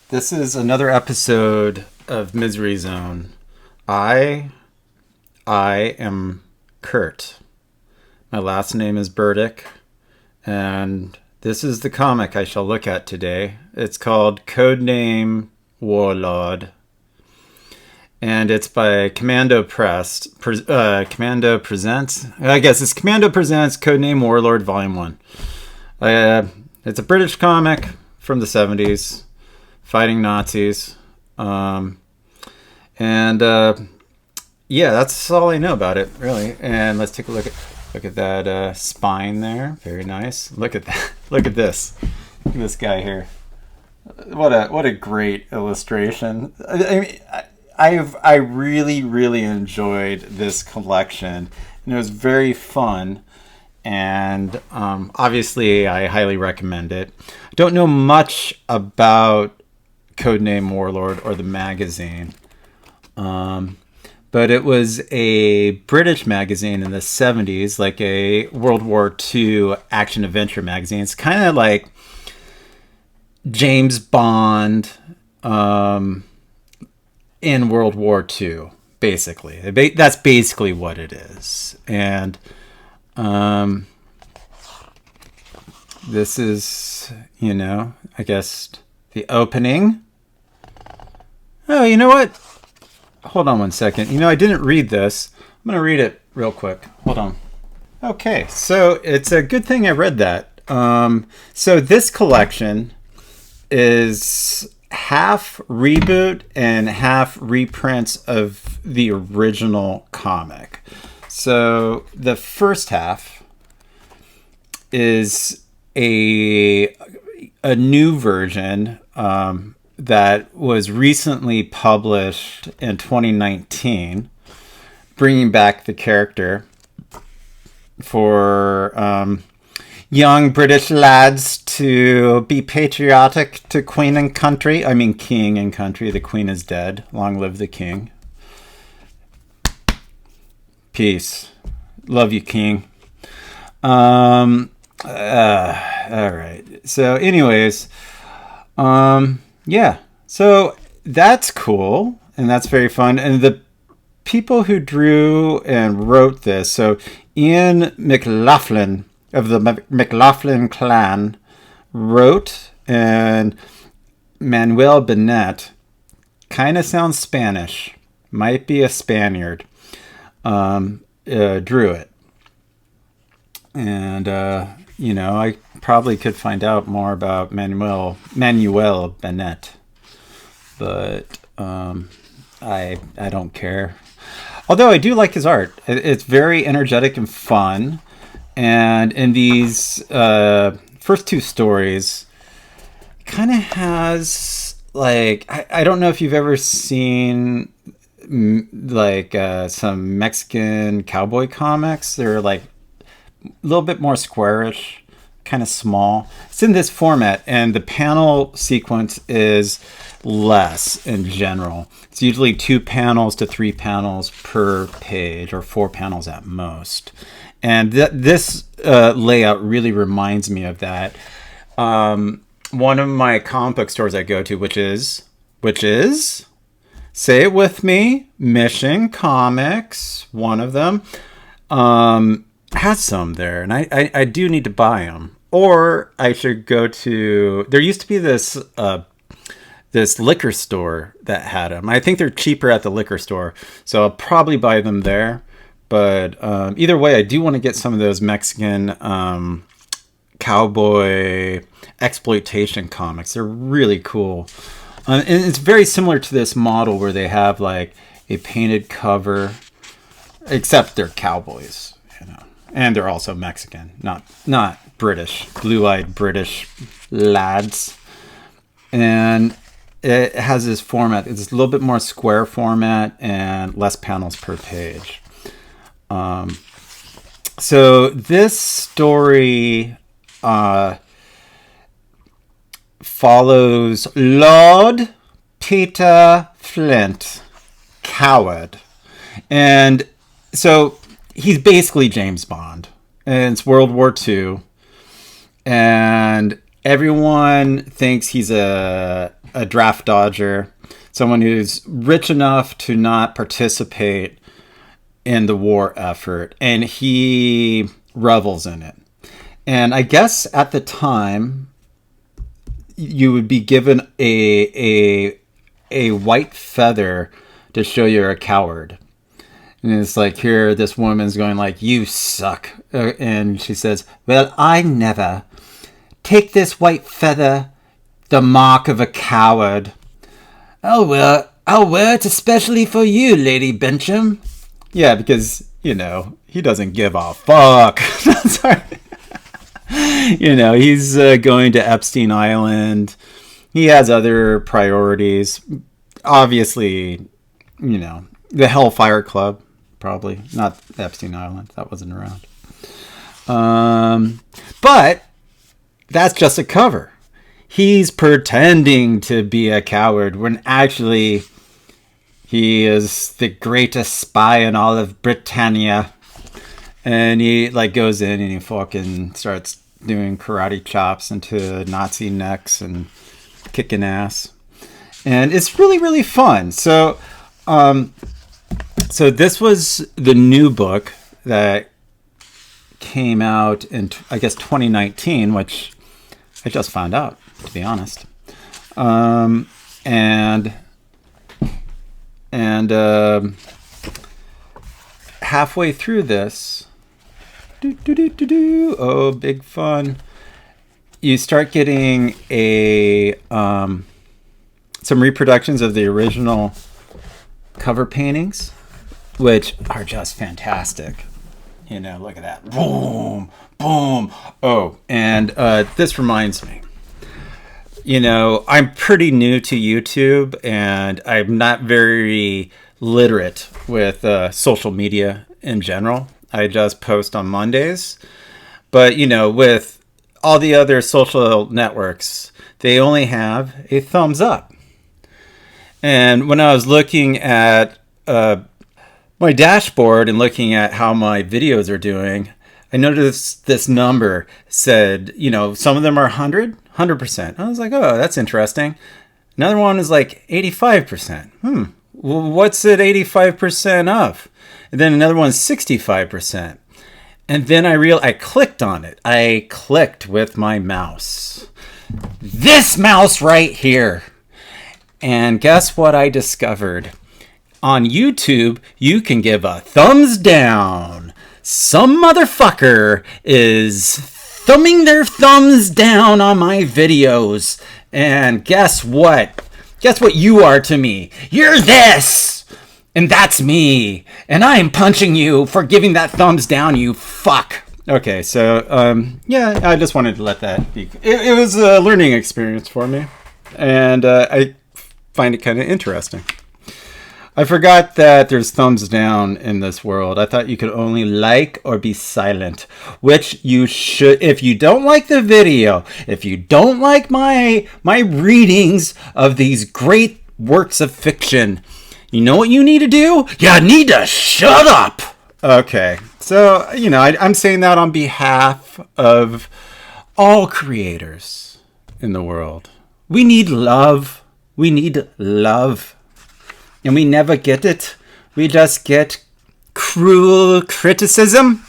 This is another episode of Misery Zone. I am Kurt. My last name is Burdick, and this is the comic I shall look at today. It's called Codename Warlord, and it's by Commando Commando Presents. I guess it's Commando Presents Codename Warlord Volume 1. It's a British comic from the 70s. Fighting Nazis. Yeah, that's all I know about it, really. And let's take a look at that spine there. Very nice. Look at that. Look at this. Look at this guy here. What a great illustration. I mean, I really enjoyed this collection, and it was very fun. And obviously, I highly recommend it. I don't know much about Codename Warlord or the magazine, but it was a British magazine in the 70s, like a World War II action adventure magazine. It's kind of like James Bond in World War II, basically. That's basically what it is. And this is, I guess the opening. Oh, you know what? Hold on one second. I didn't read this. I'm going to read it real quick. Hold on. Okay, so it's a good thing I read that. So this collection is half reboot and half reprints of the original comic. So the first half is a new version that was recently published in 2019, bringing back the character for young British lads to be patriotic to Queen and country. I mean, King and country. The Queen is dead. Long live the King. Peace. Love you, King. All right. So anyways, yeah, so that's cool, and that's very fun. And the people who drew and wrote this, so Ian McLaughlin of the McLaughlin clan wrote, and Manuel Benet, kind of sounds Spanish, might be a Spaniard, drew it. And, I probably could find out more about Manuel Benet, but I don't care. Although I do like his art. It's very energetic and fun. And in these first two stories, kind of has, like, I don't know if you've ever seen some Mexican cowboy comics. They're like a little bit more squarish, kind of small. It's in this format, and the panel sequence is less in general. It's usually 2 panels to 3 panels per page, or 4 panels at most. And this layout really reminds me of that. One of my comic book stores I go to, which is, say it with me, Mission Comics, one of them, has some there, and I do need to buy them. Or I should go to, there used to be this liquor store that had them. I think they're cheaper at the liquor store, so I'll probably buy them there. But either way, I do want to get some of those Mexican cowboy exploitation comics. They're really cool. And it's very similar to this model where they have like a painted cover, except they're cowboys, and they're also Mexican, not British, blue-eyed British lads. And it has this format. It's a little bit more square format and less panels per page. So this story follows Lord Peter Flint, coward. And so he's basically James Bond. And it's World War II. And Everyone thinks he's a draft dodger, someone who's rich enough to not participate in the war effort, and he revels in it. And I guess at the time, you would be given a white feather to show you're a coward. And it's like, here, this woman's going like, you suck. And she says, well, I never. Take this white feather, the mark of a coward. I'll wear it especially for you, Lady Bencham. Yeah, because, he doesn't give a fuck. Sorry. He's going to Epstein Island. He has other priorities. Obviously, the Hellfire Club, probably. Not Epstein Island. That wasn't around. But that's just a cover. He's pretending to be a coward when actually he is the greatest spy in all of Britannia. And he goes in and he fucking starts doing karate chops into Nazi necks and kicking ass. And it's really, really fun. So this was the new book that came out in, I guess, 2019, which I just found out, to be honest. And halfway through this, oh, big fun! You start getting some reproductions of the original cover paintings, which are just fantastic. Look at that. Boom, boom. Oh, and this reminds me. I'm pretty new to YouTube, and I'm not very literate with social media in general. I just post on Mondays. But, with all the other social networks, they only have a thumbs up. And when I was looking at my dashboard and looking at how my videos are doing, I noticed this number said, some of them are 100%. I was like, oh, that's interesting. Another one is like 85%. Well, what's it 85% of? And then another one's 65%. And then I clicked on it. I clicked with my mouse. This mouse right here. And guess what I discovered? On YouTube, you can give a thumbs down. Some motherfucker is thumbing their thumbs down on my videos. And guess what? Guess what you are to me? You're this! And that's me. And I am punching you for giving that thumbs down, you fuck. Okay, so, I just wanted to let that be. It was a learning experience for me. And I find it kind of interesting. I forgot that there's thumbs down in this world. I thought you could only like or be silent, which you should. If you don't like the video, if you don't like my readings of these great works of fiction, you know what you need to do? You need to shut up. Okay, so, I'm saying that on behalf of all creators in the world. We need love. We need love. And we never get it. We just get cruel criticism.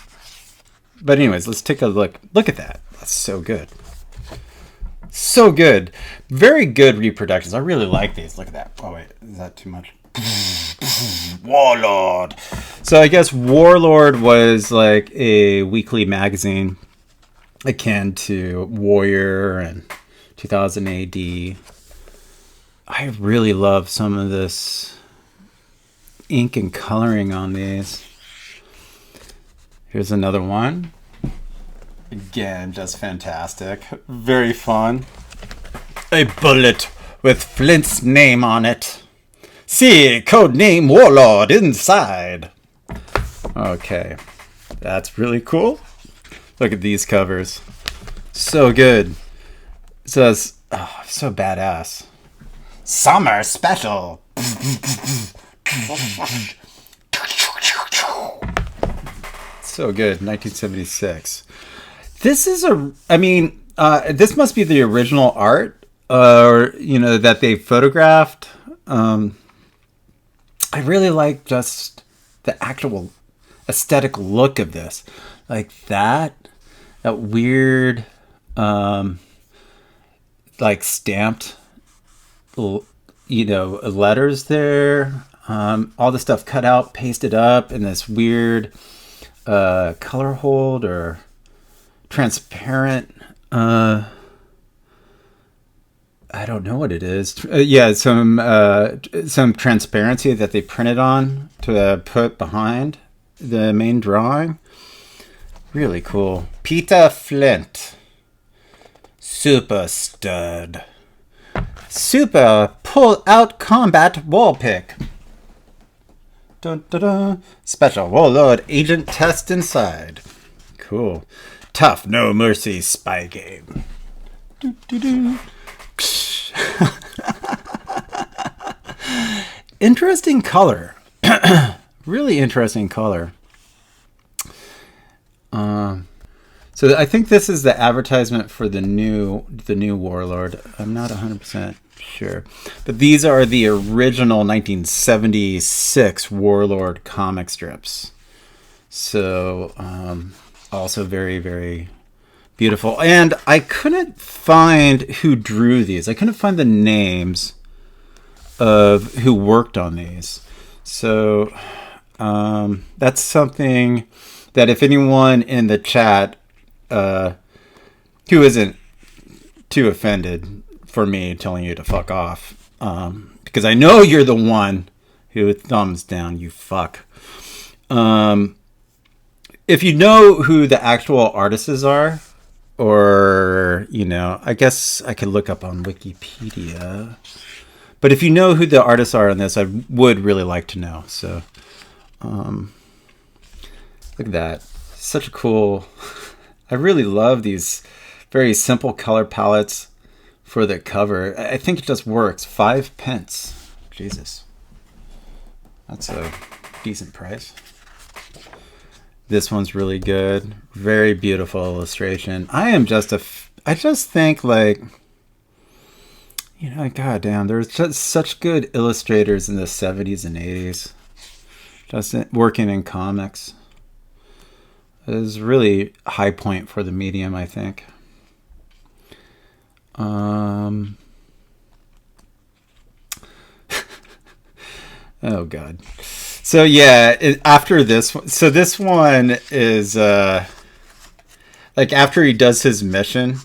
But anyways, let's take a look. Look at that. That's so good. So good. Very good reproductions. I really like these. Look at that. Oh, wait. Is that too much? Warlord. So I guess Warlord was like a weekly magazine akin to Warrior and 2000 AD. I really love some of this ink and coloring on these. Here's another one. Again, just fantastic. Very fun. A bullet with Flint's name on it. See, Codename Warlord inside. Okay. That's really cool. Look at these covers. So good. It says, oh, so badass. Summer special. So good. 1976. This is This must be the original art, that they photographed. I really like just the actual aesthetic look of this, like that weird, like stamped, letters there. All the stuff cut out, pasted up in this weird color hold or transparent. I don't know what it is. Some transparency that they printed on to put behind the main drawing. Really cool. Peter Flint. Super stud. Super pull out combat wall pick. Dun, dun, dun. Special Warlord agent test inside. Cool. Tough no mercy spy game. Do, do, do. Interesting color. Really interesting color. So I think this is the advertisement for the new Warlord. I'm not 100% sure, but these are the original 1976 Warlord comic strips. So also very, very beautiful. And I couldn't find who drew these. I couldn't find the names of who worked on these. So that's something that if anyone in the chat who isn't too offended for me telling you to fuck off, because I know you're the one who thumbs down, you fuck. If you know who the actual artists are, or, I guess I could look up on Wikipedia. But if you know who the artists are on this, I would really like to know. So, look at that. Such a cool... I really love these very simple color palettes for the cover. I think it just works. 5 pence. Jesus. That's a decent price. This one's really good. Very beautiful illustration. I just think, like, goddamn, there's just such good illustrators in the 70s and 80s. Just working in comics. It is really a high point for the medium, I think. Oh, God. So, yeah, after this one... So this one is... like, after he does his mission...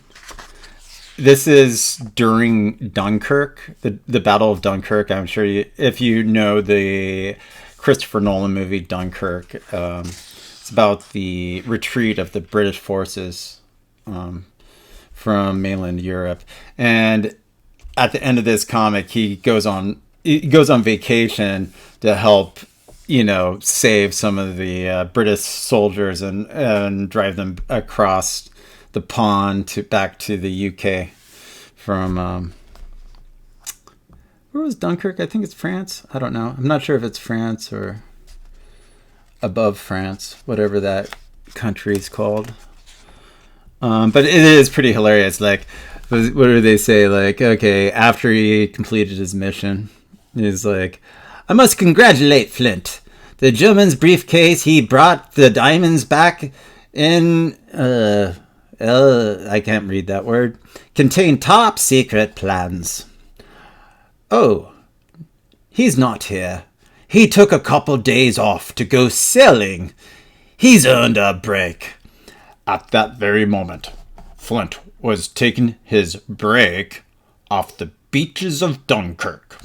This is during Dunkirk, the Battle of Dunkirk. I'm sure if you know the Christopher Nolan movie Dunkirk, it's about the retreat of the British forces from mainland Europe. And at the end of this comic, he goes on vacation to help, save some of the British soldiers and drive them across the pond back to the UK from where was Dunkirk? I think it's France. I don't know. I'm not sure if it's France or above France, whatever that country is called. But it is pretty hilarious. Like, what do they say? Like, okay, after he completed his mission, he's like, I must congratulate Flint. The German's briefcase he brought the diamonds back in... I can't read that word. Contain top secret plans. Oh, he's not here. He took a couple days off to go sailing. He's earned a break. At that very moment, Flint was taking his break off the beaches of Dunkirk.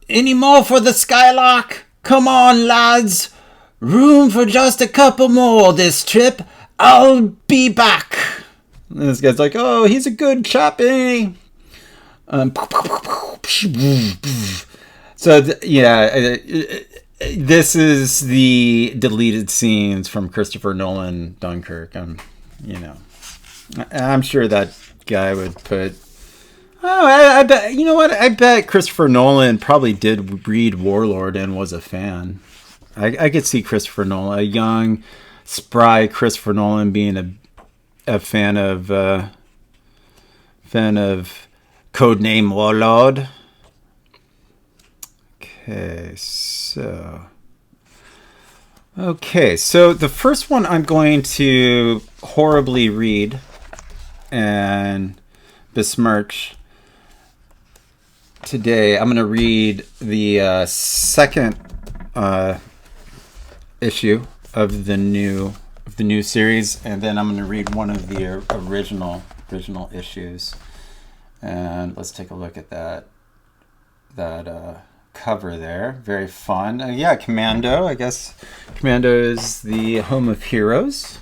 Any more for the Skylark? Come on, lads. Room for just a couple more this trip. I'll be back. And this guy's like, oh, he's a good chap, eh? So, this is the deleted scenes from Christopher Nolan Dunkirk. I'm sure that guy would put... Oh, I bet... You know what? I bet Christopher Nolan probably did read Warlord and was a fan. I could see Christopher Nolan, a young... spry Christopher Nolan being a fan of Fan of Codename Warlord. Okay, so the first one I'm going to horribly read and besmirch today. I'm going to read the second issue of the new series, and then I'm going to read one of the original issues. And let's take a look at that cover there. Very fun. Commando. I guess Commando is the home of heroes.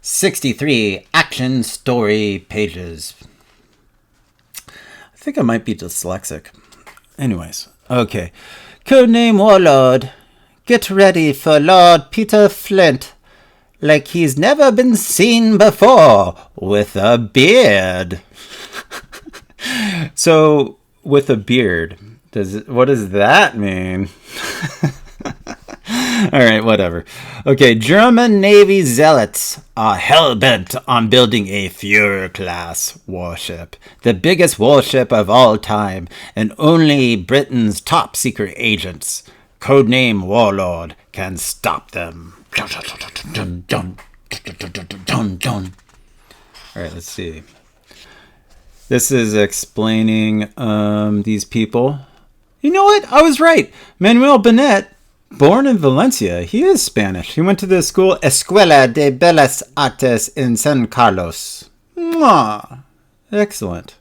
63 action story pages. I think I might be dyslexic. Anyways, okay. Codename Warlord. Get ready for Lord Peter Flint, like he's never been seen before, with a beard. So, with a beard, what does that mean? Alright, whatever. Okay, German Navy zealots are hell-bent on building a Führer-class warship, the biggest warship of all time, and only Britain's top-secret agents, codename Warlord, can stop them. Alright, let's see. This is explaining these people. You know what? I was right. Manuel Benet, born in Valencia, he is Spanish. He went to the school Escuela de Bellas Artes in San Carlos. Mwah. Excellent.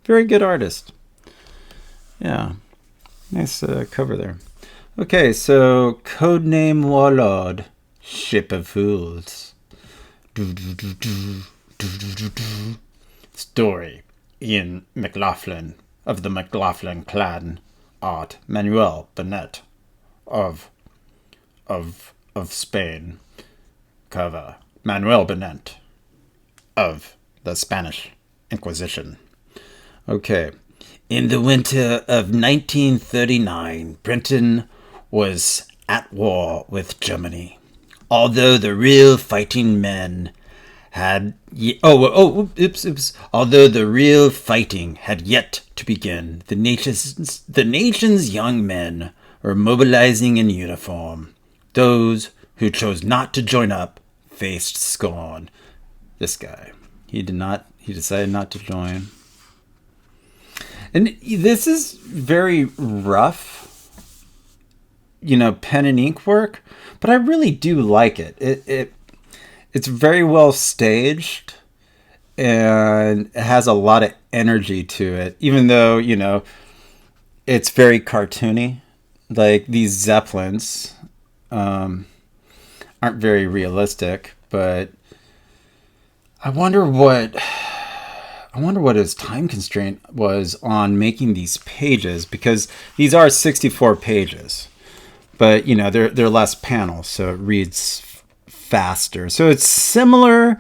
Very good artist. Yeah. Nice cover there. Okay, so Codename Warlord, Ship of Fools. Story. Ian McLaughlin of the McLaughlin clan. Art. Manuel Benet of Spain. Cover. Manuel Benet of the Spanish Inquisition. Okay. In the winter of 1939, Britain was at war with Germany. Although the real fighting men had Although the real fighting had yet to begin, the nation's young men were mobilizing in uniform. Those who chose not to join up faced scorn. This guy, he decided not to join. And this is very rough, pen and ink work, but I really do like it. It's very well staged, and it has a lot of energy to it, even though, it's very cartoony. Like, these Zeppelins aren't very realistic, but I wonder what his time constraint was on making these pages, because these are 64 pages, but they're less panels, so it reads faster. So it's similar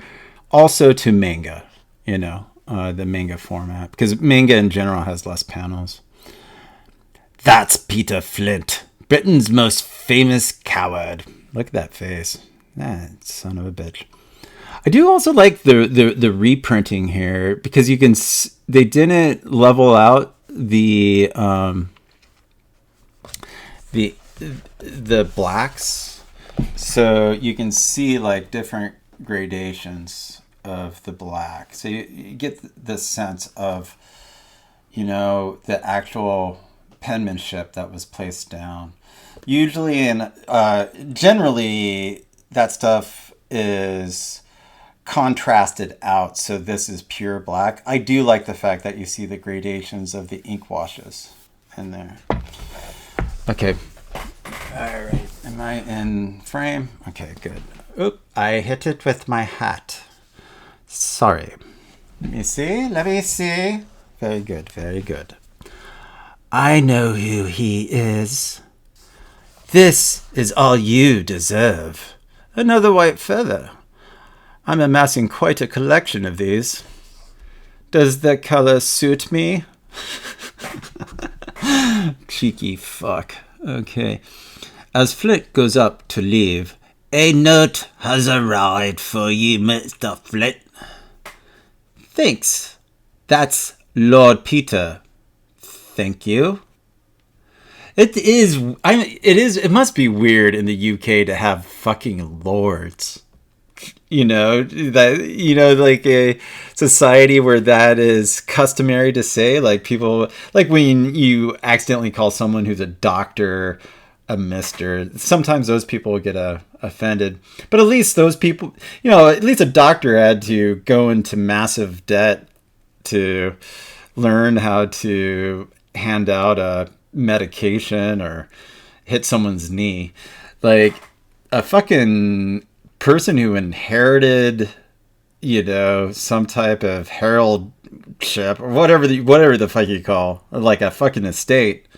also to manga, the manga format, because manga in general has less panels. That's Peter Flint, Britain's most famous coward. Look at that face. That son of a bitch. I do also like the reprinting here, because you can they didn't level out the blacks. So you can see like different gradations of the black. So you get the sense of, the actual penmanship that was placed down. Usually generally that stuff is contrasted out. So this is pure black. I do like the fact that you see the gradations of the ink washes in there. Okay. All right. Am I in frame? Okay, good. Oop, I hit it with my hat. Sorry. Let me see. Very good, very good. I know who he is. This is all you deserve. Another white feather. I'm amassing quite a collection of these. Does the color suit me? Cheeky fuck. Okay. As Flint goes up to leave, a note has arrived for you, Mr. Flint. Thanks. That's Lord Peter. Thank you. It is. It must be weird in the UK to have fucking lords. Like a society where that is customary to say, like people, like when you accidentally call someone who's a doctor a mister, sometimes those people get offended, but at least those people, at least a doctor had to go into massive debt to learn how to hand out a medication or hit someone's knee. Like a fucking person who inherited, some type of heraldship or whatever the fuck you call, like a fucking estate.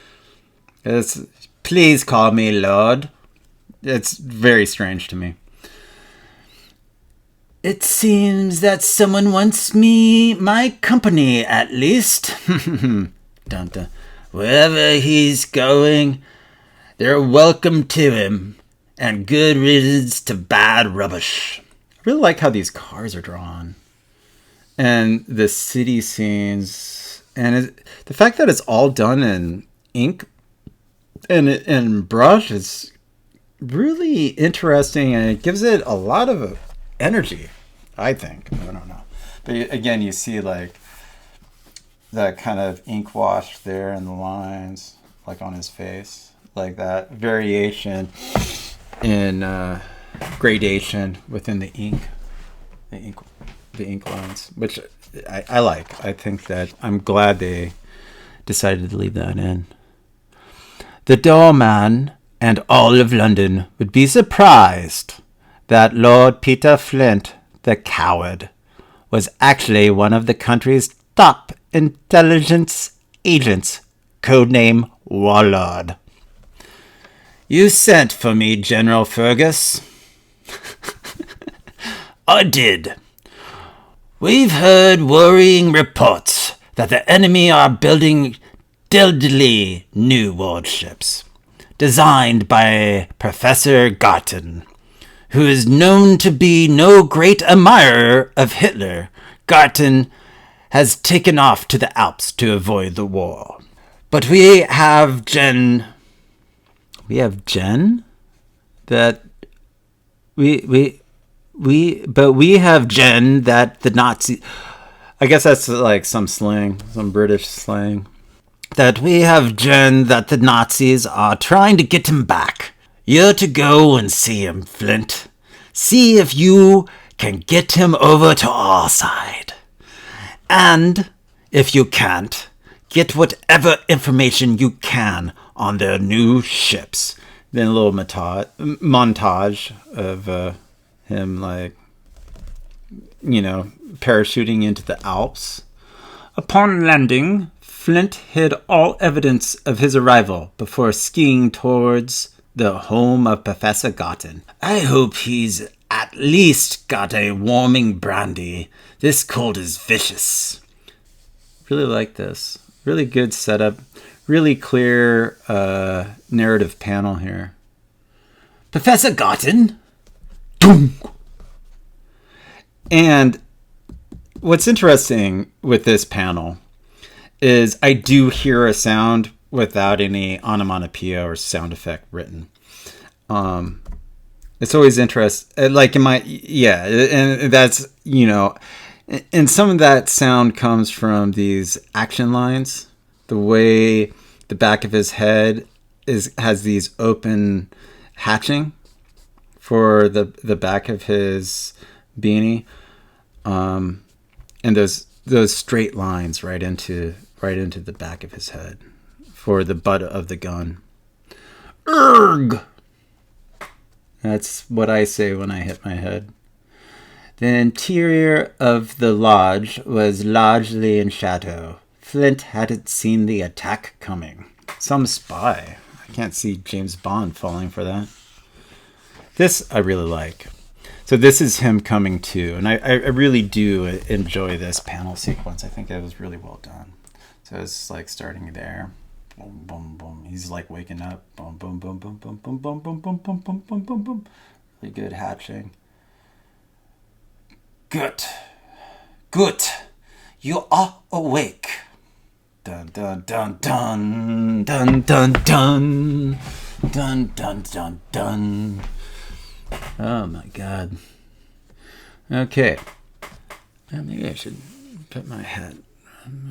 Please call me Lord. It's very strange to me. It seems that someone wants my company, at least. Dun, dun. Wherever he's going, they're welcome to him, and good riddance to bad rubbish. I really like how these cars are drawn, and the city scenes, and the fact that it's all done in ink and brush is really interesting, and it gives it a lot of energy, I think. I don't know. But again, you see like that kind of ink wash there in the lines, like on his face, like that variation in gradation within the ink lines, which I like. I think that I'm glad they decided to leave that in. The doorman and all of London would be surprised that Lord Peter Flint, the coward, was actually one of the country's top intelligence agents, codename Warlord. You sent for me, General Fergus. I did. We've heard worrying reports that the enemy are building deadly new warships, designed by Professor Garten, who is known to be no great admirer of Hitler. Garten has taken off to the Alps to avoid the war. But we have Jen that we have Jen that the Nazi, I guess that's like some slang, some British slang. That we have Jen that the Nazis are trying to get him back. You're to go and see him, Flint. See if you can get him over to our side. And if you can't, get whatever information you can on their new ships. Then a little montage of him, like, parachuting into the Alps. Upon landing, Flint hid all evidence of his arrival before skiing towards the home of Professor Garten. I hope he's at least got a warming brandy. This cold is vicious. Really like this. Really good setup. Really clear narrative panel here. Professor Garten. Doom. And what's interesting with this panel is I do hear a sound without any onomatopoeia or sound effect written. It's always interesting. Like and that's, and some of that sound comes from these action lines. The way the back of his head has these open hatching for the back of his beanie, and those straight lines right into the back of his head for the butt of the gun. Erg! That's what I say when I hit my head. The interior of the lodge was largely in shadow. Flint hadn't seen the attack coming. Some spy. I can't see James Bond falling for that. This I really like. So this is him coming to, and I really do enjoy this panel sequence. I think it was really well done. So it's like starting there. Boom, boom, boom. He's like waking up. Boom, boom, boom, boom, boom, boom, boom, boom, boom, boom, boom, boom, boom, boom. Really good hatching. Good. You are awake. Dun dun dun dun dun dun dun dun dun dun dun. Oh my god. Okay. Maybe I should put my head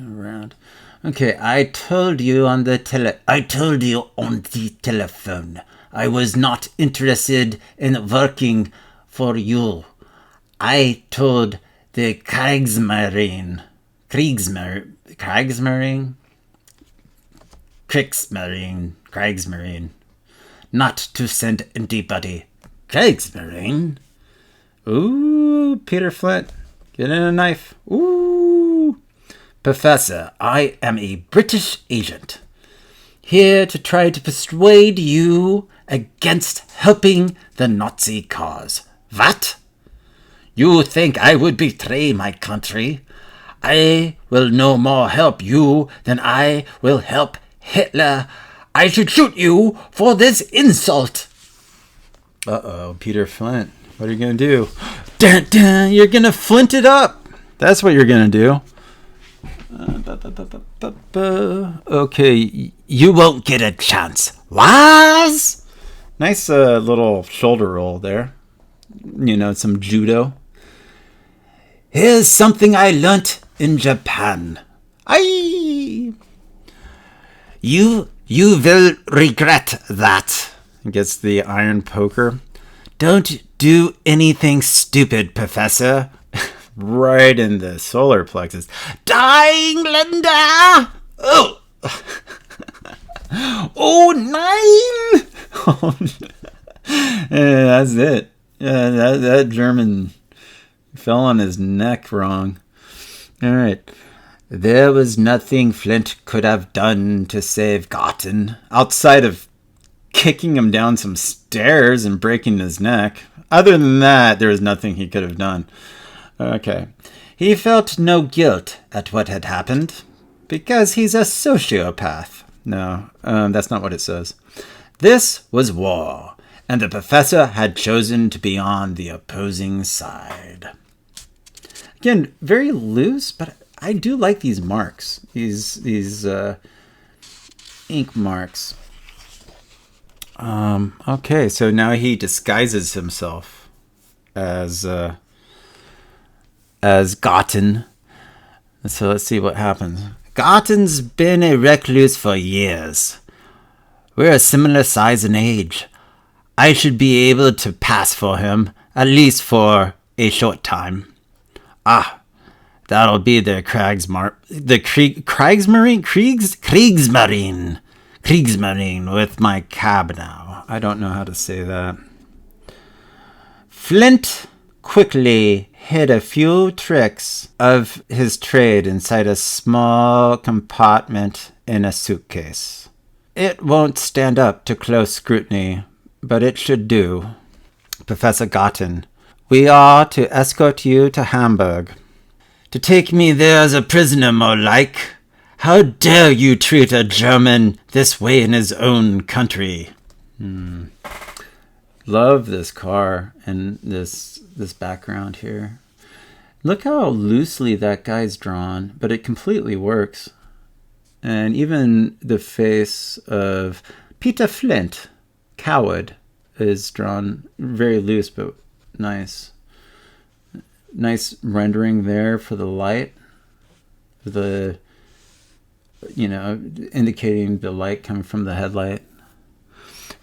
around. Okay, I told you on the telephone. I was not interested in working for you. I told the Kriegsmarine, not to send anybody. Kriegsmarine? Ooh, Peter Flint, get in a knife. Ooh. Professor, I am a British agent, here to try to persuade you against helping the Nazi cause. What? You think I would betray my country? I will no more help you than I will help Hitler. I should shoot you for this insult. Uh-oh, Peter Flint. What are you going to do? Dun, dun, you're going to flint it up. That's what you're going to do. Okay, you won't get a chance. Was? Nice little shoulder roll there. You know, some judo. Here's something I learnt in Japan. You will regret that. Gets the iron poker. Don't do anything stupid, Professor. Right in the solar plexus. Dying, Linda! Oh! Oh, 9! Oh, yeah, that's it. Yeah, that German fell on his neck wrong. All right. There was nothing Flint could have done to save Gotten, outside of kicking him down some stairs and breaking his neck. Other than that, there was nothing he could have done. Okay. He felt no guilt at what had happened, because he's a sociopath. No, that's not what it says. This was war, and the professor had chosen to be on the opposing side. Again, very loose, but I do like these marks. These ink marks. Okay, so now he disguises himself as Gotten. So let's see what happens. Gotten's been a recluse for years. We're a similar size and age. I should be able to pass for him, at least for a short time. Ah, that'll be the Kriegsmarine with my cab now. I don't know how to say that. Flint quickly hid a few tricks of his trade inside a small compartment in a suitcase. It won't stand up to close scrutiny, but it should do. Professor Gotten, we are to escort you to Hamburg. To take me there as a prisoner, more like. How dare you treat a German this way in his own country? Love this car and this background here. Look how loosely that guy's drawn, but it completely works. And even the face of Peter Flint, Coward, is drawn very loose but nice. Nice rendering there for the light. Indicating the light coming from the headlight.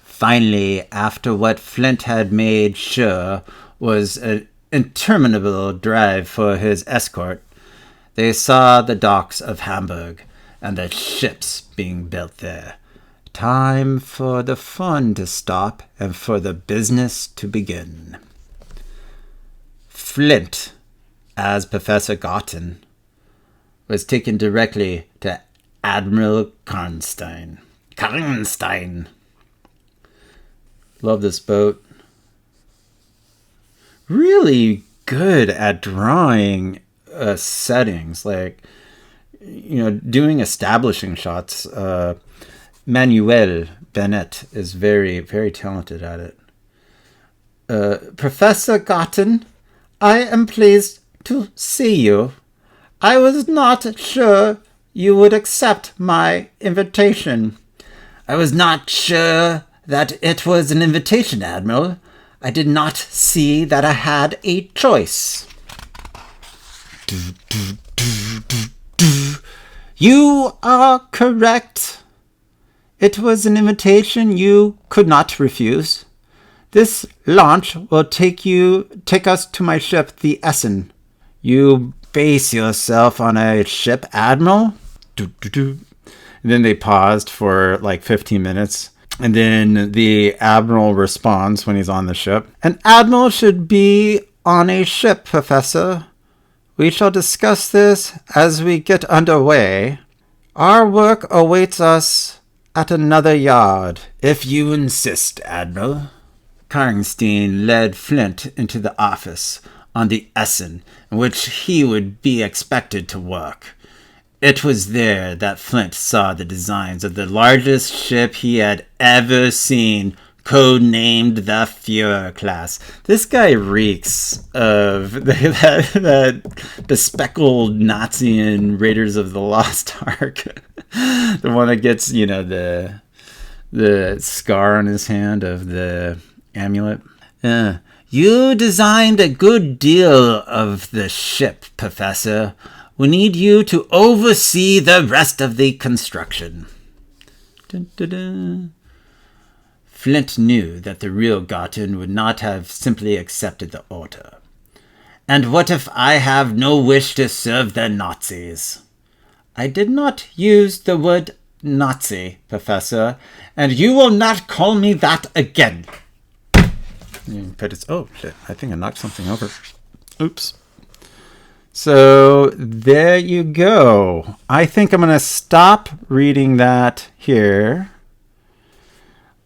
Finally, after what Flint had made sure was an interminable drive for his escort, they saw the docks of Hamburg and the ships being built there. Time for the fun to stop and for the business to begin. Flint, as Professor Gotten, was taken directly to Admiral Karnstein. Love this boat. Really good at drawing settings, like, doing establishing shots. Manuel Bennett is very, very talented at it. Professor Gotten, I am pleased to see you. I was not sure you would accept my invitation. I was not sure that it was an invitation, Admiral. I did not see that I had a choice. You are correct. It was an invitation you could not refuse. This launch will take us to my ship, the Essen. You base yourself on a ship, Admiral? And then they paused for like 15 minutes. And then the Admiral responds when he's on the ship. An Admiral should be on a ship, Professor. We shall discuss this as we get underway. Our work awaits us at another yard, if you insist, Admiral. Karnstein led Flint into the office on the Essen in which he would be expected to work. It was there that Flint saw the designs of the largest ship he had ever seen, codenamed the Führer class. This guy reeks of the bespectacled Nazi in Raiders of the Lost Ark. The one that gets, the scar on his hand of the amulet. You designed a good deal of the ship, Professor. We need you to oversee the rest of the construction. Dun, dun, dun. Flint knew that the real Gotten would not have simply accepted the order. And what if I have no wish to serve the Nazis? I did not use the word Nazi, Professor, and you will not call me that again. Oh, shit. I think I knocked something over. Oops. So, there you go. I think I'm going to stop reading that here.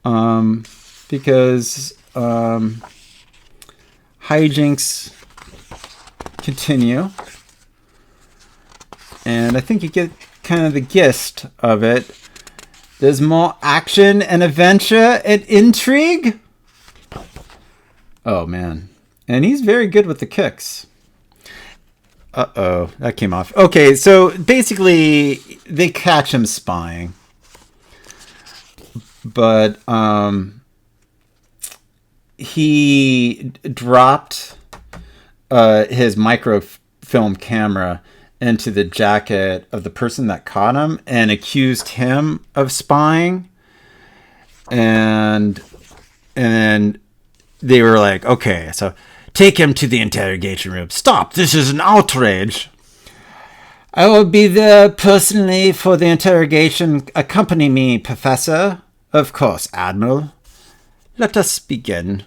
Because hijinks continue. And I think you get kind of the gist of it. There's more action and adventure and intrigue. Oh, man. And he's very good with the kicks. Uh-oh. That came off. Okay, so basically, they catch him spying. But he dropped his microfilm camera into the jacket of the person that caught him and accused him of spying. And then they were like, okay, so take him to the interrogation room. Stop, this is an outrage. I will be there personally for the interrogation. Accompany me, Professor. Of course, Admiral. Let us begin.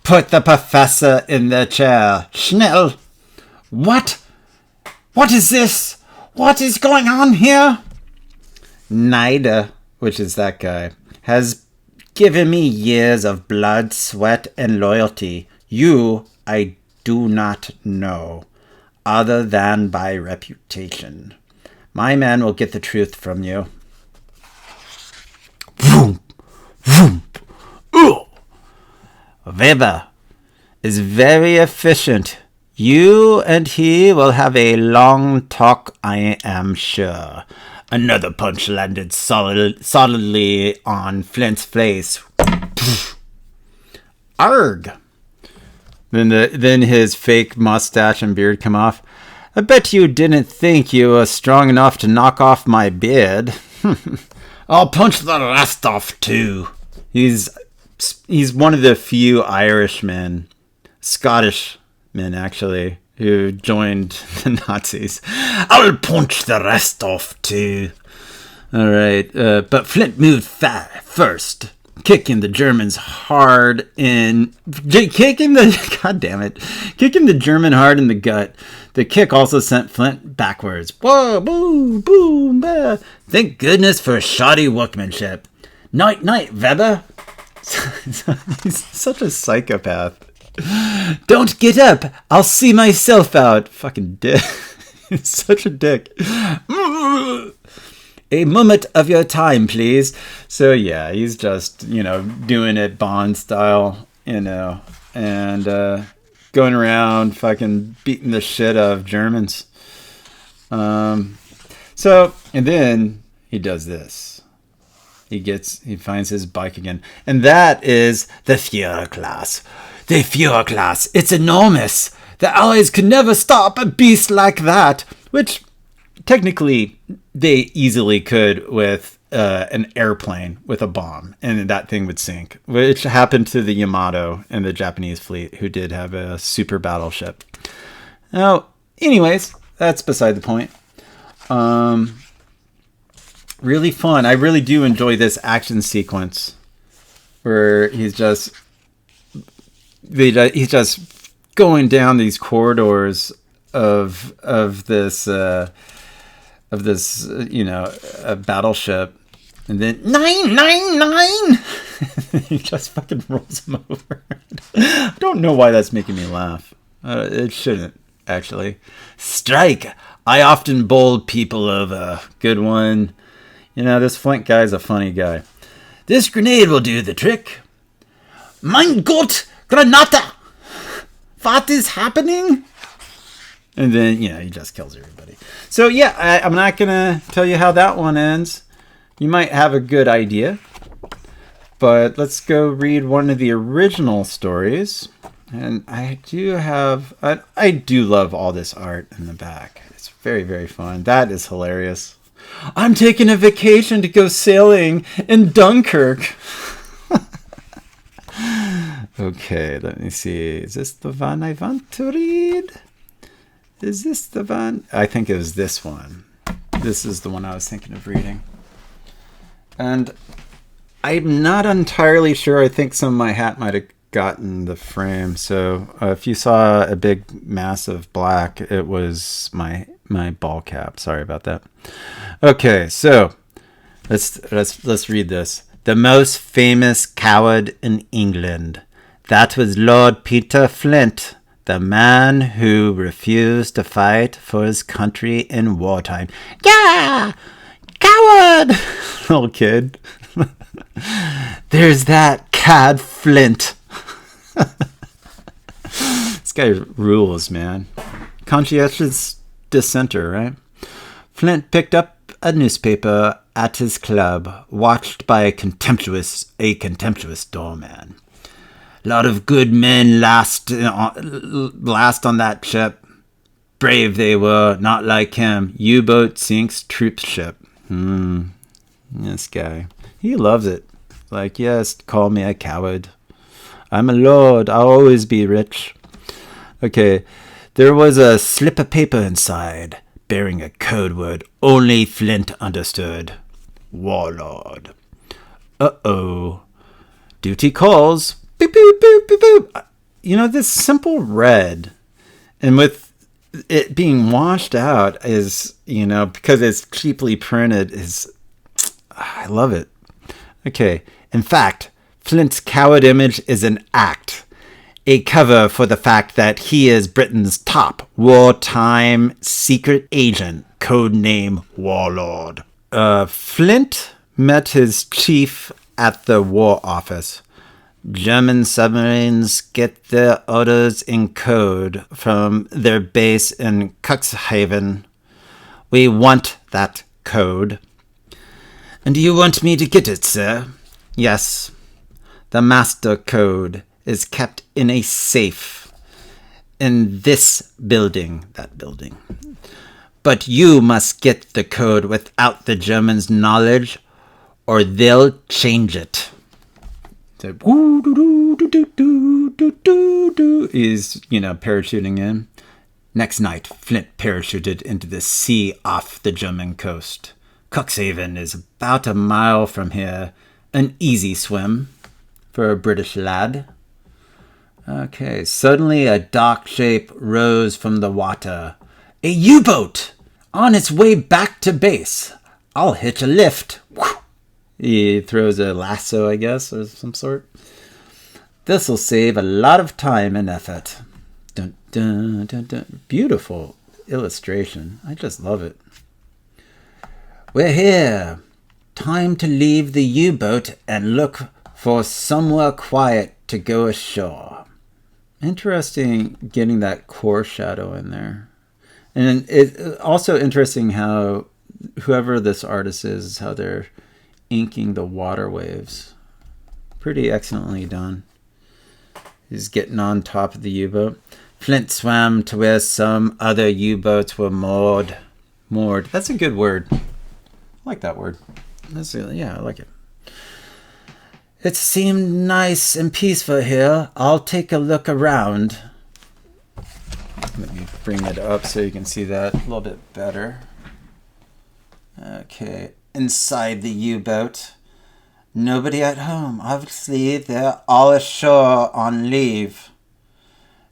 Put the Professor in the chair. Schnell. What? What is this? What is going on here? Nida, which is that guy, has given me years of blood, sweat, and loyalty. You, I do not know, other than by reputation. My man will get the truth from you. Vroom, vroom. Weber is very efficient. You and he will have a long talk, I am sure. Another punch landed solidly on Flint's face. Arg! Then his fake mustache and beard come off. I bet you didn't think you were strong enough to knock off my beard. I'll punch the rest off too. He's one of the few Irishmen, Scottish men actually, who joined the Nazis. I'll punch the rest off too. All right, but Flint moved first, kicking the Germans hard kicking the German hard in the gut. The kick also sent Flint backwards. Whoa, boom, boom, bah. Thank goodness for shoddy workmanship. Night, Weber. He's such a psychopath. Don't get up. I'll see myself out. Fucking dick. He's such a dick. A moment of your time, please. So yeah, he's just, doing it Bond style, and going around fucking beating the shit out of Germans. So, and then he does this. He finds his bike again. And that is the Fuhrer class. The Fuhrer class. It's enormous. The Allies could never stop a beast like that. Which, technically, they easily could with an airplane with a bomb. And that thing would sink. Which happened to the Yamato and the Japanese fleet, who did have a super battleship. Now, anyways, that's beside the point. Really fun. I really do enjoy this action sequence where he's just going down these corridors of this a battleship, and then 999 he just fucking rolls him over. I don't know why that's making me laugh. It shouldn't, actually. Strike! I often bowl people over. Good one. This Flint guy's a funny guy. This grenade will do the trick. Mein Gott, Granata! What is happening? And then, he just kills everybody. So, yeah, I'm not going to tell you how that one ends. You might have a good idea. But let's go read one of the original stories. And I do love all this art in the back. It's very, very fun. That is hilarious. I'm taking a vacation to go sailing in Dunkirk. Okay, let me see. Is this the one I want to read? Is this the one? I think it was this one. This is the one I was thinking of reading. And I'm not entirely sure. I think some of my hat might have gotten the frame. So if you saw a big mass of black, it was my ball cap. Sorry about that. Okay, so let's read this. The most famous coward in England. That was Lord Peter Flint, the man who refused to fight for his country in wartime. Yeah! Coward! Little kid. There's that cad Flint. This guy rules, man. Conscientious dissenter, right? Flint picked up a newspaper at his club, watched by a contemptuous doorman. A lot of good men last on that ship. Brave they were, not like him. U-boat sinks troop ship. This guy. He loves it. Like, yes, call me a coward. I'm a lord. I'll always be rich. Okay. There was a slip of paper inside, bearing a code word only Flint understood. Warlord. Uh-oh. Duty calls. Boop, boop, boop, boop, boop. This simple red, and with it being washed out is, because it's cheaply printed, I love it. Okay. In fact, Flint's coward image is an act. A cover for the fact that he is Britain's top wartime secret agent, codename Warlord. Flint met his chief at the War Office. German submarines get their orders in code from their base in Cuxhaven. We want that code. And do you want me to get it, sir? Yes. The master code is kept in a safe in this building, that building. But you must get the code without the Germans' knowledge, or they'll change it. So, he's, parachuting in. Next night, Flint parachuted into the sea off the German coast. Cuxhaven is about a mile from here. An easy swim for a British lad. Okay, suddenly a dark shape rose from the water. A U-boat! On its way back to base. I'll hitch a lift. Whew. He throws a lasso, I guess, of some sort. This'll save a lot of time and effort. Dun, dun, dun, dun. Beautiful illustration. I just love it. We're here. Time to leave the U-boat and look for somewhere quiet to go ashore. Interesting getting that core shadow in there. And it's also interesting how whoever this artist is, how they're inking the water waves. Pretty excellently done. He's getting on top of the U-boat. Flint swam to where some other U-boats were moored. Moored. That's a good word. I like that word. Yeah, I like it. It seemed nice and peaceful here. I'll take a look around. Let me bring it up so you can see that a little bit better. Okay, inside the U-boat. Nobody at home. Obviously, they're all ashore on leave.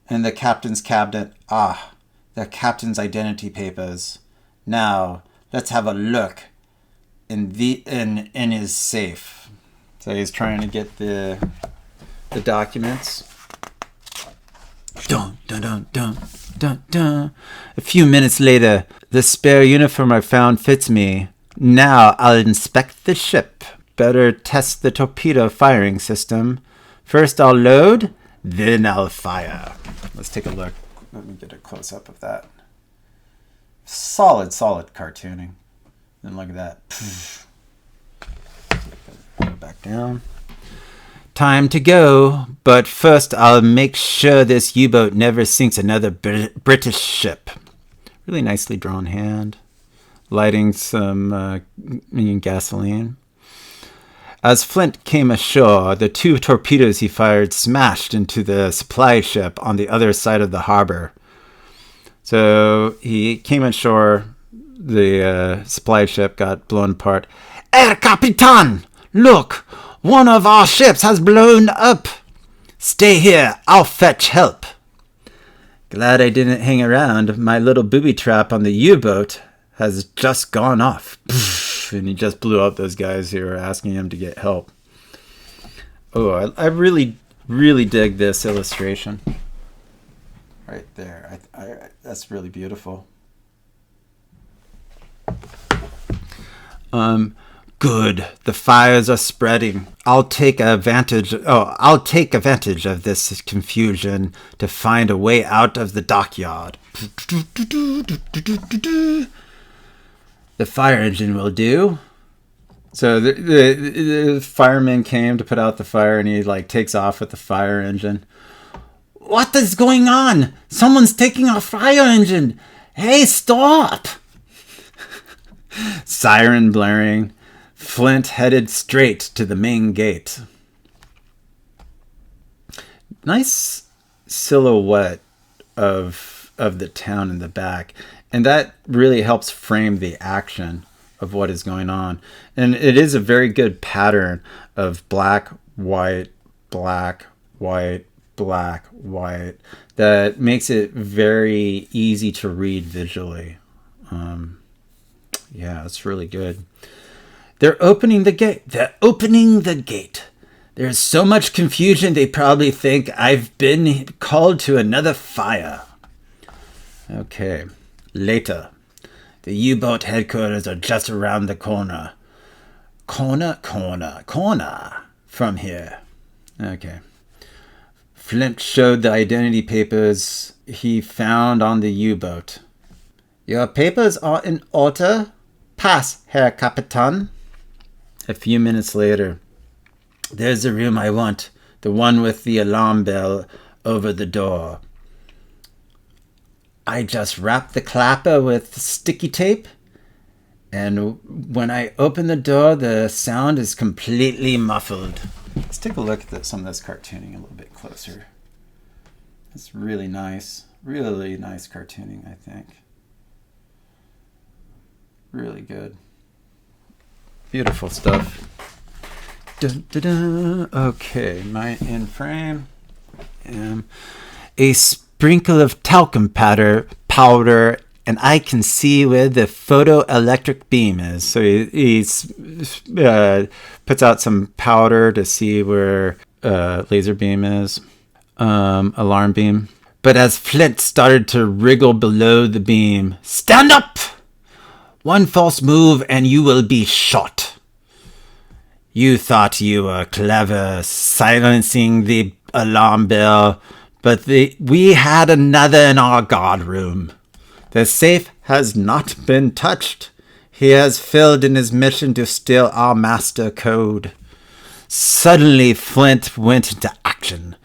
In the captain's cabinet. The captain's identity papers. Now, let's have a look in his safe. So he's trying to get the documents. Dun, dun, dun, dun, dun, dun. A few minutes later, the spare uniform I found fits me. Now I'll inspect the ship. Better test the torpedo firing system. First I'll load, then I'll fire. Let's take a look. Let me get a close-up of that. Solid cartooning. And look at that. Go back down. Time to go, but first I'll make sure this U-boat never sinks another British ship. Really nicely drawn hand. Lighting some gasoline. As Flint came ashore, the 2 torpedoes he fired smashed into the supply ship on the other side of the harbor. So he came ashore, the supply ship got blown apart. "Herr Capitan! Look! One of our ships has blown up! Stay here, I'll fetch help." Glad I didn't hang around. My little booby trap on the U-boat has just gone off. And he just blew up those guys who were asking him to get help. Oh, I really, really dig this illustration. Right there. That's really beautiful. Good. The fires are spreading. I'll take advantage of this confusion to find a way out of the dockyard. The fire engine will do. So the fireman came to put out the fire, and he takes off with the fire engine. What is going on? Someone's taking our fire engine. Hey, stop! Siren blaring. Flint headed straight to the main gate. Nice silhouette of the town in the back. And that really helps frame the action of what is going on. And it is a very good pattern of black, white, black, white, black, white. That makes it very easy to read visually. Yeah, it's really good. They're opening the gate. There's so much confusion they probably think I've been called to another fire. Okay. Later. The U-boat headquarters are just around the corner. Corner from here. Okay. Flint showed the identity papers he found on the U-boat. Your papers are in order. Pass, Herr Capitan. A few minutes later. There's the room I want. The one with the alarm bell over the door. I just wrapped the clapper with sticky tape, and when I open the door, the sound is completely muffled. Let's take a look at some of this cartooning a little bit closer. It's really nice cartooning, I think. Really good. Beautiful stuff. Dun, dun, dun. Okay, my in frame. A sprinkle of talcum powder, and I can see where the photoelectric beam is. So he puts out some powder to see where laser beam is, alarm beam. But as Flint started to wriggle below the beam, stand up! One false move and you will be shot. You thought you were clever silencing the alarm bell, but we had another in our guard room. The safe has not been touched. He has failed in his mission to steal our master code. Suddenly, Flint went into action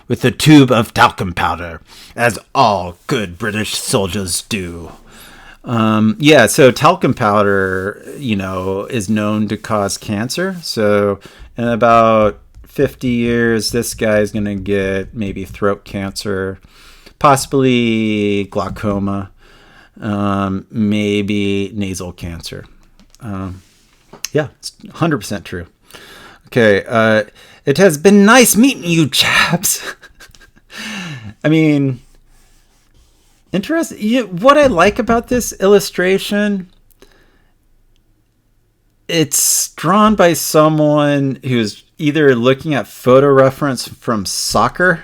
with a tube of talcum powder, as all good British soldiers do. So talcum powder, is known to cause cancer. So in about 50 years, this guy's going to get maybe throat cancer, possibly glaucoma, maybe nasal cancer. It's 100% true. Okay, it has been nice meeting you, chaps. I mean, interesting. What I like about this illustration, it's drawn by someone who's either looking at photo reference from soccer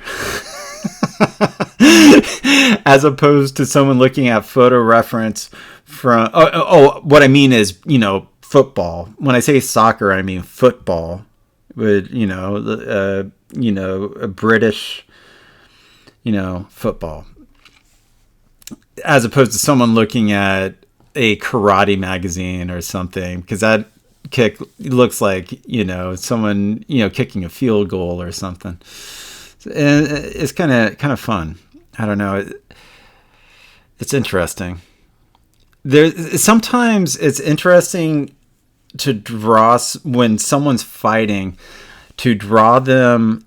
as opposed to someone looking at photo reference from what I mean is football. When I say soccer, I mean football with a British football, as opposed to someone looking at a karate magazine or something, because that kick looks like someone kicking a field goal or something. And it's kind of fun. I don't know. It's interesting. Sometimes it's interesting to draw when someone's fighting, to draw them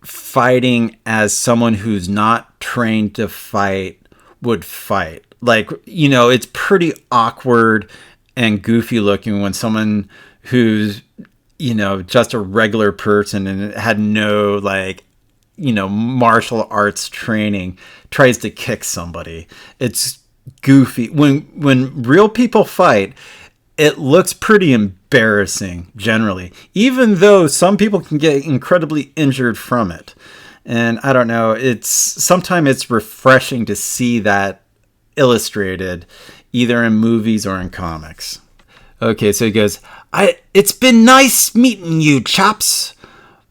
fighting as someone who's not trained to fight would fight. Like, it's pretty awkward and goofy looking when someone who's, just a regular person and had no martial arts training tries to kick somebody. It's goofy. When real people fight, it looks pretty embarrassing generally, even though some people can get incredibly injured from it. And I don't know, sometimes it's refreshing to see that illustrated either in movies or in comics. Okay, so he goes, it's been nice meeting you, chaps,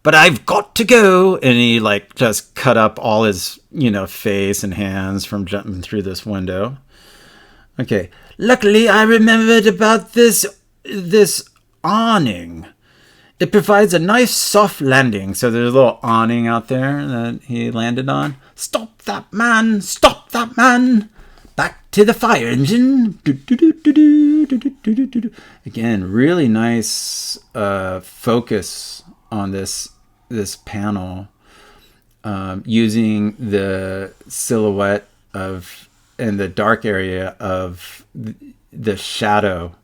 but I've got to go. And he just cut up all his, face and hands from jumping through this window. Okay. Luckily, I remembered about this awning. It provides a nice soft landing. So there's a little awning out there that he landed on. Stop that man! Stop that man! Back to the fire engine. Again, really nice focus on this panel, using the silhouette in the dark area of the shadow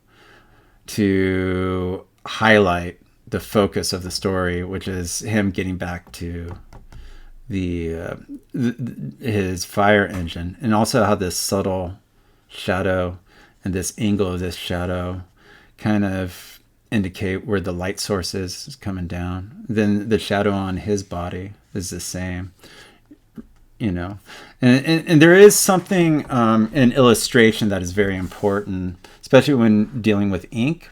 to highlight the focus of the story, which is him getting back to his fire engine, and also how this subtle shadow and this angle of this shadow kind of indicate where the light source is coming down. Then the shadow on his body is the same. And there is something in illustration that is very important, especially when dealing with ink.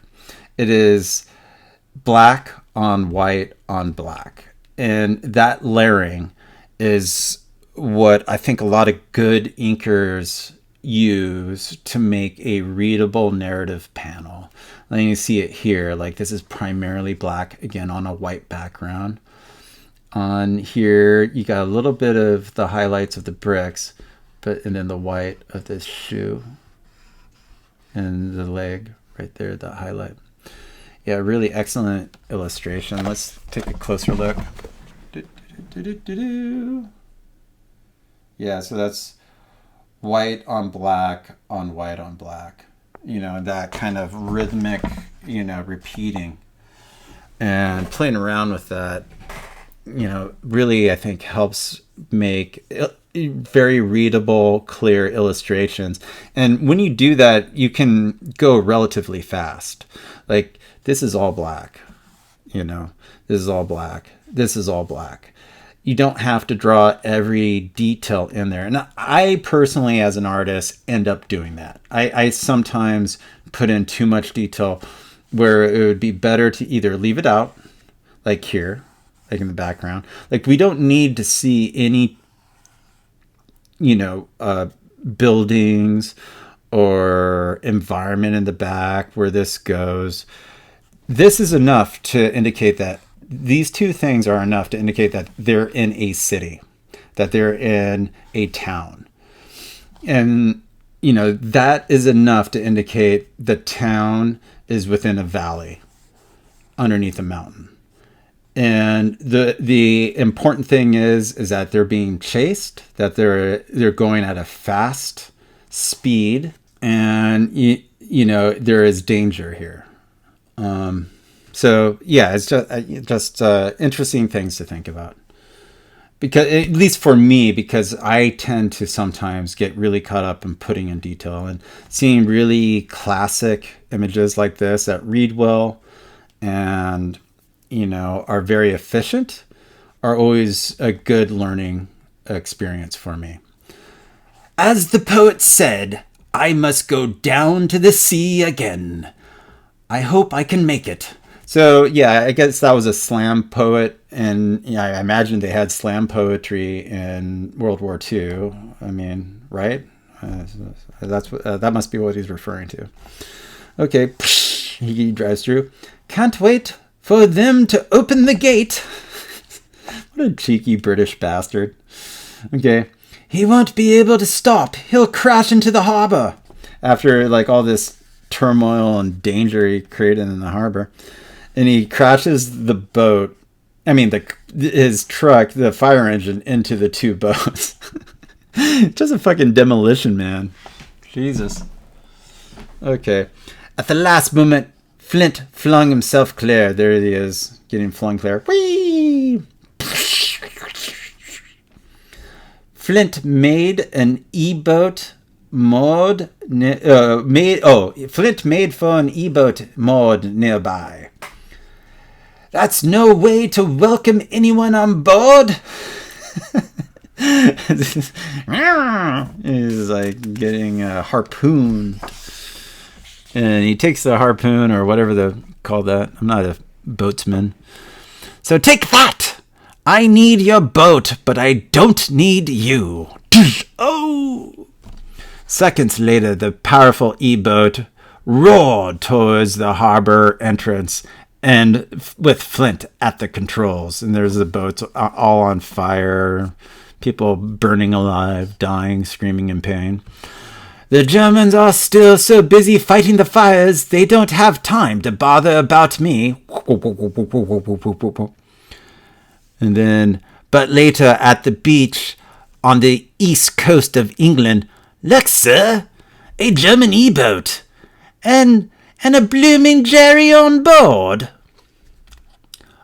It is black on white on black. And that layering is what I think a lot of good inkers use to make a readable narrative panel. And you see it here. This is primarily black, again, on a white background. On here, you got a little bit of the highlights of the bricks, and then the white of this shoe and the leg right there, the highlight. Yeah, really excellent illustration. Let's take a closer look. Yeah, so that's white on black on white on black. That kind of rhythmic, repeating and playing around with that. Really, I think helps make very readable, clear illustrations. And when you do that, you can go relatively fast. This is all black, this is all black. This is all black. You don't have to draw every detail in there. And I personally, as an artist, end up doing that. I sometimes put in too much detail where it would be better to either leave it out, like here, like in the background. We don't need to see any, buildings or environment in the back where this goes. This is enough to indicate that these two things are enough to indicate that they're in a city, that they're in a town. And, that is enough to indicate the town is within a valley underneath a mountain. And the important thing is that they're being chased, that they're going at a fast speed, and there is danger here. So yeah, it's just interesting things to think about. Because, at least for me, because I tend to sometimes get really caught up in putting in detail, and seeing really classic images like this that read well and, are very efficient are always a good learning experience for me. As the poet said, I must go down to the sea again. I hope I can make it. So, yeah, I guess that was a slam poet, and I imagine they had slam poetry in World War II. I mean, right? That must be what he's referring to. Okay, he drives through. Can't wait for them to open the gate. What a cheeky British bastard. Okay, he won't be able to stop. He'll crash into the harbor. After, all this turmoil and danger he created in the harbor. And he crashes the boat, his truck, the fire engine, into the two boats. Just a fucking demolition man. Jesus. Okay. At the last moment, Flint flung himself clear. There he is, getting flung clear. Whee! Flint made an E-boat mod. Flint made for an E-boat mod nearby. That's no way to welcome anyone on board. He's getting harpooned. And he takes the harpoon, or whatever they call that. I'm not a boatsman. So take that! I need your boat, but I don't need you. Oh! Seconds later, the powerful E-boat roared towards the harbor entrance, and with Flint at the controls. And there's the boats all on fire, people burning alive, dying, screaming in pain. The Germans are still so busy fighting the fires, they don't have time to bother about me. And then, but later at the beach on the east coast of England, look, sir, a German E-boat, and a blooming Jerry on board.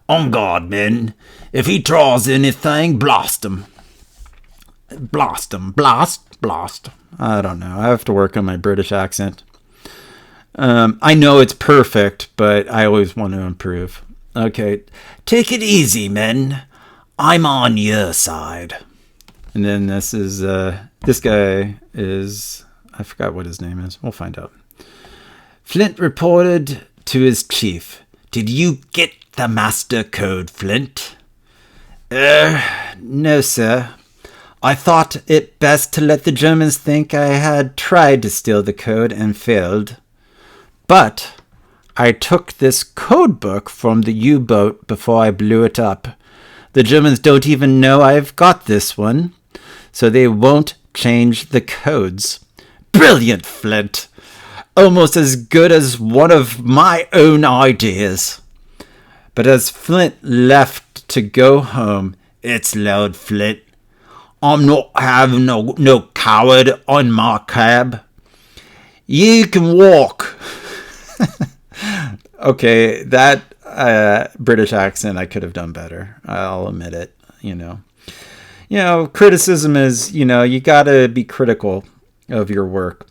On guard, men. If he draws anything, blast him. Blast him. Blast. I don't know. I have to work on my British accent. I know it's perfect, but I always want to improve. Okay. Take it easy, men. I'm on your side. And then this guy is, I forgot what his name is. We'll find out. Flint reported to his chief. Did you get the master code, Flint? No, sir. I thought it best to let the Germans think I had tried to steal the code and failed. But I took this code book from the U-boat before I blew it up. The Germans don't even know I've got this one, so they won't change the codes. Brilliant, Flint! Almost as good as one of my own ideas. But as Flint left to go home, it's loud, Flint. I'm not having no coward on my cab. You can walk. Okay, that British accent I could have done better. I'll admit it, criticism is, you gotta be critical of your work.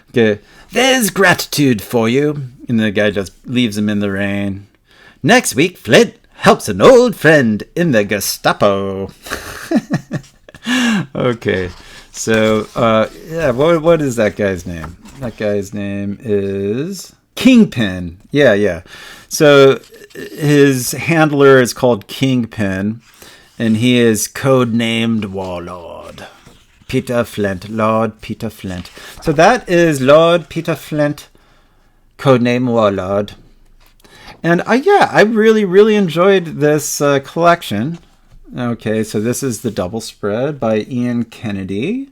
Okay, there's gratitude for you. And the guy just leaves him in the rain. Next week, Flint helps an old friend in the Gestapo. Okay, so, what is that guy's name? That guy's name is Kingpin. Yeah. So his handler is called Kingpin, and he is codenamed Warlord. Peter Flint. Lord Peter Flint. So that is Lord Peter Flint, codename Warlord. And I really, really enjoyed this collection. Okay, so this is the double spread by Ian Kennedy.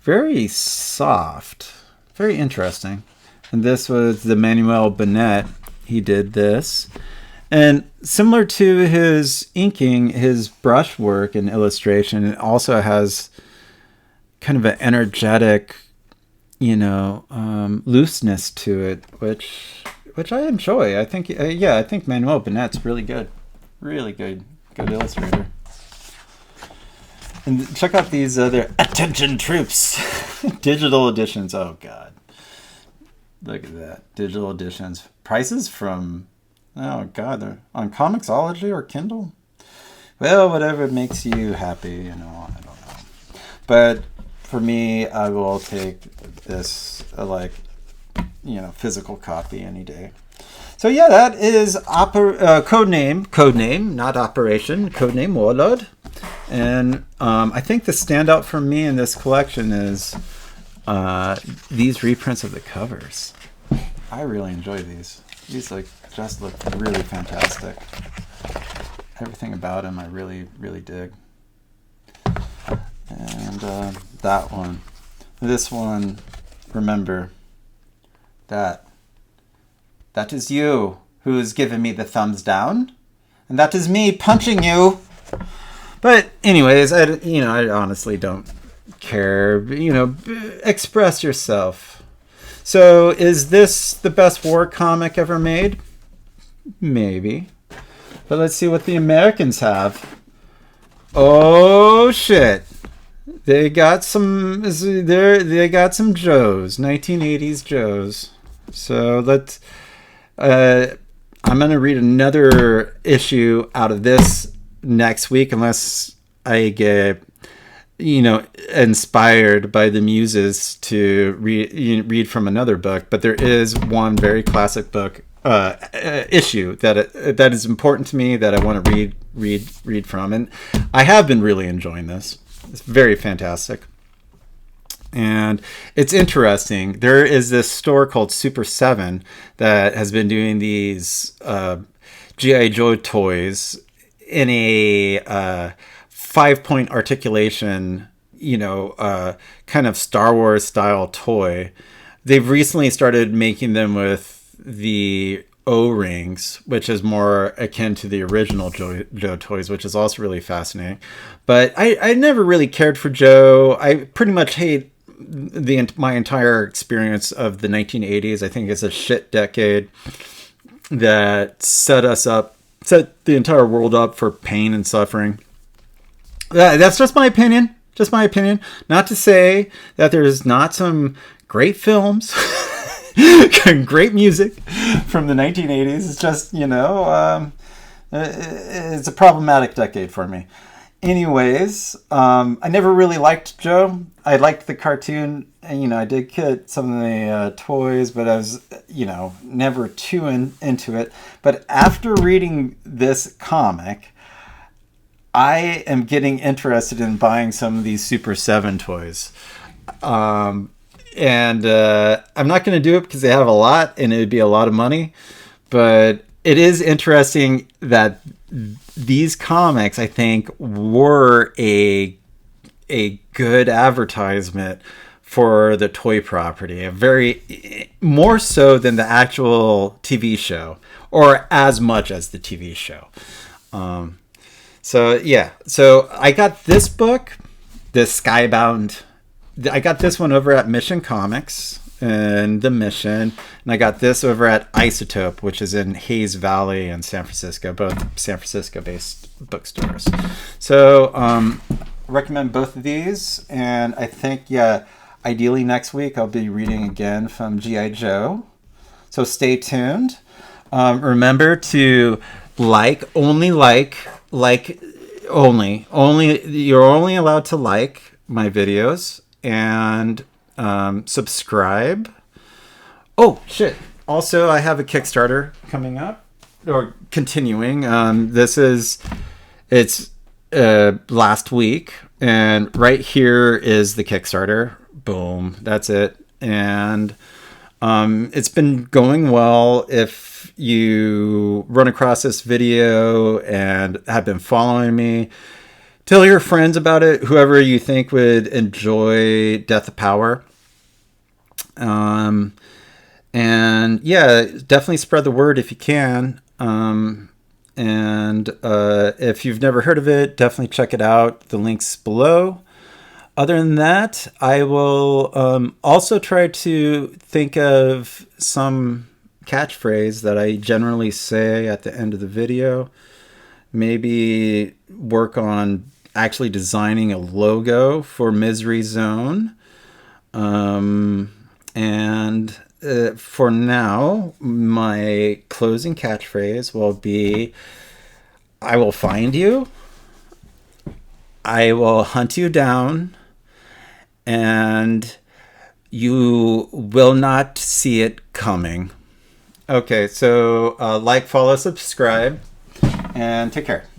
Very soft. Very interesting. And this was the Manuel Bennett. He did this. And similar to his inking, his brushwork and illustration, it also has kind of an energetic, looseness to it, which I enjoy. I think, I think Manuel Bennett's really good. Really good illustrator. And check out these other Attention Troops digital editions. Oh, God. Look at that. Digital editions. Prices from... Oh, God, they're on Comixology or Kindle? Well, whatever makes you happy, I don't know. But for me, I will take this, physical copy any day. So, yeah, that is Codename, not Operation, Codename Warlord. And I think the standout for me in this collection is these reprints of the covers. I really enjoy these. These just look really fantastic. Everything about them I really, really dig. And that one. This one, remember that is you who has given me the thumbs down. And that is me punching you. But anyways, I honestly don't care. Express yourself. So is this the best war comic ever made? Maybe. But let's see what the Americans have. Oh shit. They got some Joes, 1980s Joes. So let's I'm going to read another issue out of this next week unless I get inspired by the muses to read from another book. But there is one very classic book issue that is important to me that I want to read from, and I have been really enjoying this. It's very fantastic, and it's interesting. There is this store called Super 7 that has been doing these G.I. Joe toys in a 5-point articulation, kind of Star Wars style toy. They've recently started making them with the O-rings, which is more akin to the original Joe toys, which is also really fascinating. But I never really cared for Joe. I pretty much hate my entire experience of the 1980s. I think it's a shit decade that set the entire world up for pain and suffering. That's just my opinion. Not to say that there's not some great films, great music from the 1980s. It's just, it's a problematic decade for me. Anyways, I never really liked Joe. I liked the cartoon, and, I did get some of the toys, but I was, never too into it. But after reading this comic, I am getting interested in buying some of these Super 7 toys. And I'm not going to do it because they have a lot and it would be a lot of money. But it is interesting that these comics, I think, were a good advertisement for the toy property. More so than the actual TV show, or as much as the TV show. So I got this book, this Skybound. I got this one over at Mission Comics and The Mission, and I got this over at Isotope, which is in Hayes Valley in San Francisco, both San Francisco-based bookstores. So recommend both of these, and I think, ideally next week I'll be reading again from G.I. Joe. So stay tuned. Remember to only you're only allowed to like my videos, and subscribe. Oh shit, also I have a Kickstarter coming up, or continuing. It's last week, And right here is the Kickstarter. Boom. That's it. And it's been going well. If you run across this video and have been following me, tell your friends about it, whoever you think would enjoy Death of Power. And yeah, definitely spread the word if you can. And if you've never heard of it, definitely check it out. The link's below. Other than that, I will also try to think of some catchphrase that I generally say at the end of the video. Maybe work on actually designing a logo for Misery Zone. And for now, my closing catchphrase will be, I will find you, I will hunt you down, and you will not see it coming. Okay, so like, follow, subscribe, and take care.